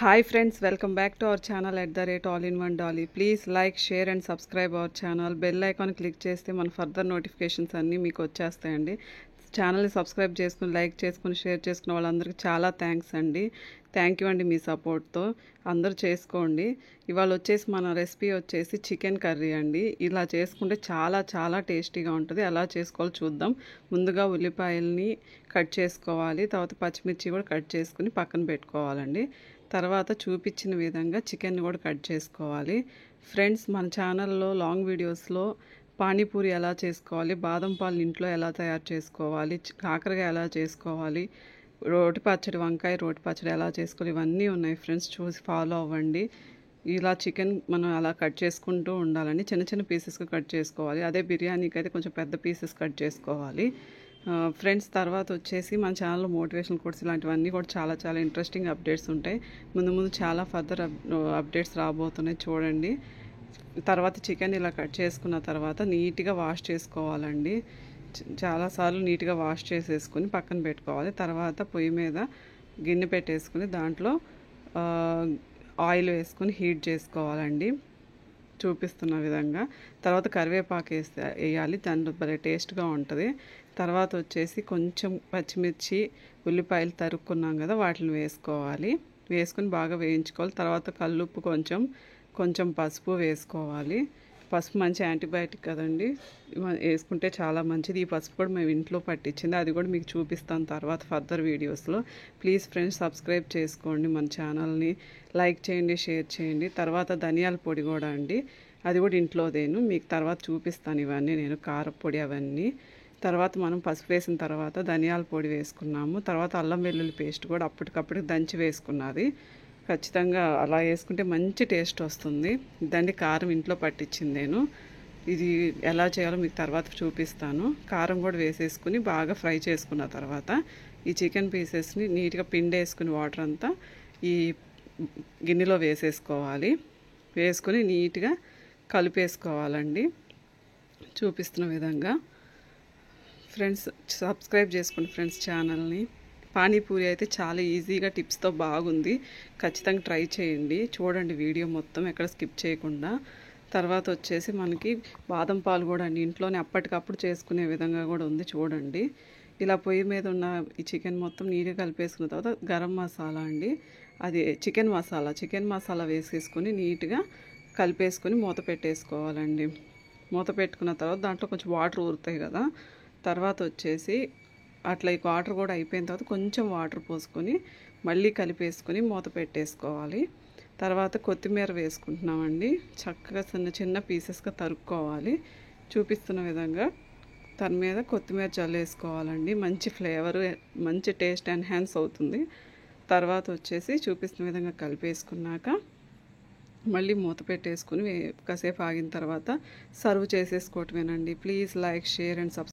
Hi friends, welcome back to our channel at the rate all in one dolly. Please like, share and subscribe our channel. Bell icon click చేస్తే మన further notifications అన్నీ మీకు వచ్చేస్తాయండి. ఛానల్ని subscribe చేసుకుని like చేసుకుని share చేసుకున్న వాళ్ళందరికీ చాలా థ్యాంక్స్ అండి. థ్యాంక్ యూ అండి మీ సపోర్ట్తో. అందరూ చేసుకోండి. ఇవాళ వచ్చేసి మన రెసిపీ వచ్చేసి చికెన్ కర్రీ అండి. ఇలా చేసుకుంటే చాలా చాలా టేస్టీగా ఉంటుంది. ఎలా చేసుకోవాలో చూద్దాం. ముందుగా ఉల్లిపాయల్ని కట్ చేసుకోవాలి. తర్వాత పచ్చిమిర్చి కూడా కట్ చేసుకుని పక్కన పెట్టుకోవాలండి. తర్వాత చూపించిన విధంగా చికెన్ కూడా కట్ చేసుకోవాలి. ఫ్రెండ్స్, మన ఛానల్లో లాంగ్ వీడియోస్లో పానీపూరి ఎలా చేసుకోవాలి, బాదం పాలు ఇంట్లో ఎలా తయారు చేసుకోవాలి, కాకరకాయ ఎలా చేసుకోవాలి, రోటి పచ్చడి, వంకాయ రోటి పచ్చడి ఎలా చేసుకోవాలి, ఇవన్నీ ఉన్నాయి ఫ్రెండ్స్. చూసి ఫాలో అవ్వండి. ఇలా చికెన్ మనం అలా కట్ చేసుకుంటూ ఉండాలండి. చిన్న చిన్న పీసెస్గా కట్ చేసుకోవాలి. అదే బిర్యానీకి అయితే కొంచెం పెద్ద పీసెస్ కట్ చేసుకోవాలి ఫ్రెండ్స్. తర్వాత వచ్చేసి మన ఛానల్లో మోటివేషనల్ కోర్స్ ఇలాంటివన్నీ కూడా చాలా చాలా ఇంట్రెస్టింగ్ అప్డేట్స్ ఉంటాయి. ముందు ముందు చాలా ఫర్దర్ అప్డేట్స్ రాబోతున్నాయి, చూడండి. తర్వాత చికెన్ ఇలా కట్ చేసుకున్న తర్వాత నీట్గా వాష్ చేసుకోవాలండి. చాలాసార్లు నీట్గా వాష్ చేసేసుకుని పక్కన పెట్టుకోవాలి. తర్వాత పొయ్యి మీద గిన్నె పెట్టేసుకుని దాంట్లో ఆయిల్ వేసుకుని హీట్ చేసుకోవాలండి, చూపిస్తున్న విధంగా. తర్వాత కరివేపాకు వేయాలి, దాంట్లో భలే టేస్ట్గా ఉంటుంది. తర్వాత వచ్చేసి కొంచెం పచ్చిమిర్చి, ఉల్లిపాయలు తరుక్కున్నాం కదా, వాటిని వేసుకోవాలి. వేసుకుని బాగా వేయించుకోవాలి. తర్వాత కల్లుప్పు కొంచెం పసుపు వేసుకోవాలి. పసుపు మంచి యాంటీబయాటిక్ కదండి, వేసుకుంటే చాలా మంచిది. ఈ పసుపు కూడా మేము ఇంట్లో పట్టించింది, అది కూడా మీకు చూపిస్తాను తర్వాత ఫర్దర్ వీడియోస్లో. ప్లీజ్ ఫ్రెండ్స్, సబ్స్క్రైబ్ చేసుకోండి మన ఛానల్ని, లైక్ చేయండి, షేర్ చేయండి. తర్వాత ధనియాల పొడి కూడా అండి, అది కూడా ఇంట్లోదేను, మీకు తర్వాత చూపిస్తాను ఇవన్నీ నేను, కారపొడి అవన్నీ. తర్వాత మనం పసుపు వేసిన తర్వాత ధనియాల పొడి వేసుకున్నాము. తర్వాత అల్లం వెల్లుల్లి పేస్ట్ కూడా అప్పటికప్పుడు దంచి వేసుకున్నది. ఖచ్చితంగా అలా వేసుకుంటే మంచి టేస్ట్ వస్తుంది. దాన్ని కారం ఇంట్లో పట్టించింది నేను. ఇది ఎలా చేయాలో మీకు తర్వాత చూపిస్తాను. కారం కూడా వేసేసుకుని బాగా ఫ్రై చేసుకున్న తర్వాత ఈ చికెన్ పీసెస్ని నీట్గా పిండేసుకుని వాటర్ అంతా ఈ గిన్నెలో వేసేసుకోవాలి. వేసుకుని నీట్గా కలిపేసుకోవాలండి, చూపిస్తున్న విధంగా. ఫ్రెండ్స్, సబ్స్క్రైబ్ చేసుకోండి ఫ్రెండ్స్ ఛానల్ని. పానీపూరి అయితే చాలా ఈజీగా టిప్స్తో బాగుంది, ఖచ్చితంగా ట్రై చేయండి. చూడండి వీడియో మొత్తం ఎక్కడ స్కిప్ చేయకుండా. తర్వాత వచ్చేసి మనకి బాదం పాలు కూడా అండి, ఇంట్లోనే అప్పటికప్పుడు చేసుకునే విధంగా కూడా ఉంది, చూడండి. ఇలా పొయ్యి మీద ఉన్న ఈ చికెన్ మొత్తం నీట్గా కలిపేసుకున్న తర్వాత గరం మసాలా అండి, అది చికెన్ మసాలా వేసేసుకొని నీట్గా కలిపేసుకొని మూత పెట్టేసుకోవాలండి. మూత పెట్టుకున్న తర్వాత దాంట్లో కొంచెం వాటర్ ఊరుతాయి కదా, తర్వాత వచ్చేసి అట్లా ఈ వాటర్ కూడా అయిపోయిన తర్వాత కొంచెం వాటర్ పోసుకొని మళ్ళీ కలిపేసుకొని మూత పెట్టేసుకోవాలి. తర్వాత కొత్తిమీర వేసుకుంటున్నామండి, చక్కగా చిన్న చిన్న పీసెస్గా తరుక్కోవాలి. చూపిస్తున్న విధంగా దాని మీద కొత్తిమీర చల్లేసుకోవాలండి. మంచి ఫ్లేవర్, మంచి టేస్ట్ ఎన్హాన్స్ అవుతుంది. తర్వాత వచ్చేసి చూపిస్తున్న విధంగా కలిపేసుకున్నాక మళ్ళీ మూత పెట్టేసుకుని కాసేపు ఆగిన తర్వాత సర్వ్ చేసేసుకోవటమేనండి. Please like, share and subscribe.